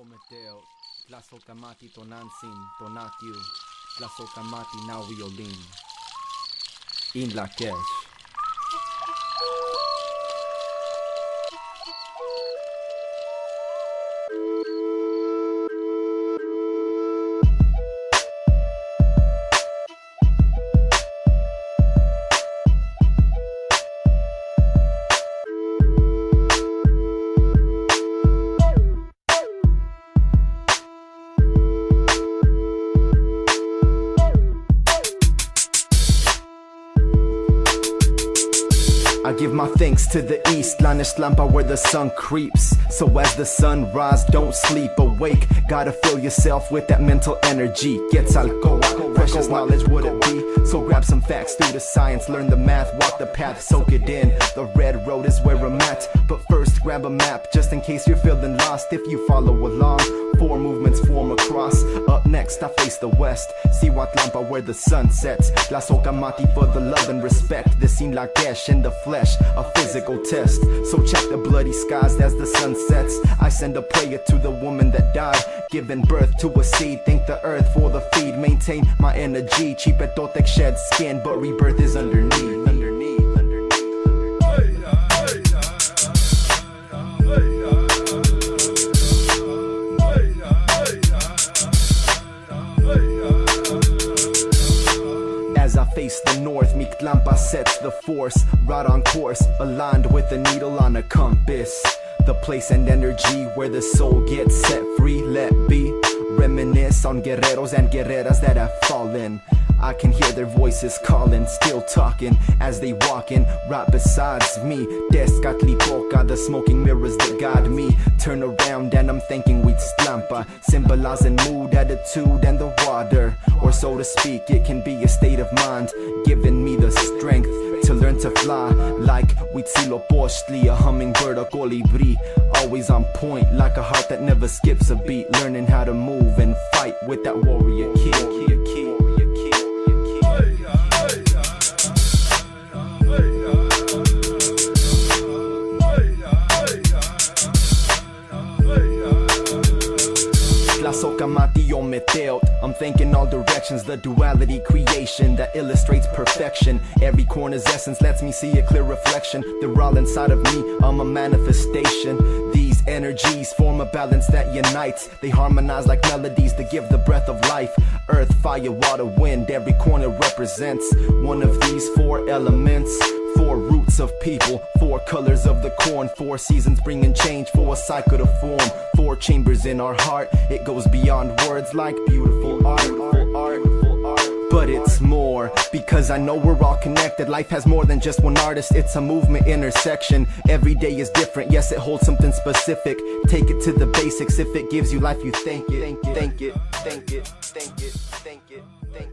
Prometeo, Tlazokamati Tonantzin, Tonatiuh, Tlazokamati Nahuiolin, In Lakesh. I give my thanks to the east, Lanishlampa where the sun creeps. So as the sun rise, don't sleep, awake. Gotta fill yourself with that mental energy. Quetzalcoatl, precious knowledge would it be? So grab some facts, do the science, learn the math, walk the path, soak it in. The red road is where I'm at, but first grab a map, just in case you're feeling lost. If you follow along, 4 movements form a cross. Up next, I face the west, Cihuatlampa where the sun sets. Tlazokamati for the love and respect. The Sin Lakesh in the flesh, a physical test. So check the bloody skies as the sun sets. I send a prayer to the woman that died, giving birth to a seed. Thank the earth for the feed, maintain my energy. Chipetotec shed skin, but rebirth is underneath. As I face the north, Mictlampa sets the force. Right on course, aligned with the needle on a compass. The place and energy where the soul gets set free. Let be, reminisce on guerreros and guerreras that have fallen. I can hear their voices calling, still talking as they walking right besides me. Tezcatlipoca, the smoking mirrors that guide me. Turn around and I'm thinking Huitztlampa, symbolizing mood, attitude, and the water. Or so to speak, it can be a state of mind, giving me the strength to learn to fly like Huitzilopochtli, a hummingbird, a colibri. Always on point, like a heart that never skips a beat. Learning how to move and fight with that warrior kid. Tlazokamati Ometeot, I'm thinking all directions. The duality creation that illustrates perfection. Every corner's essence lets me see a clear reflection. They're all inside of me, I'm a manifestation. These energies form a balance that unites. They harmonize like melodies that give the breath of life. Earth, fire, water, wind, every corner represents one of these 4 elements. 4 roots of people, 4 colors of the corn, 4 seasons bringing change, for a cycle to form. 4 chambers in our heart, it goes beyond words like beautiful art. But it's more, because I know we're all connected. Life has more than just one artist, it's a movement intersection. Every day is different, yes it holds something specific. Take it to the basics, if it gives you life you thank it. Thank it, thank it, thank it, thank it, thank it, thank it.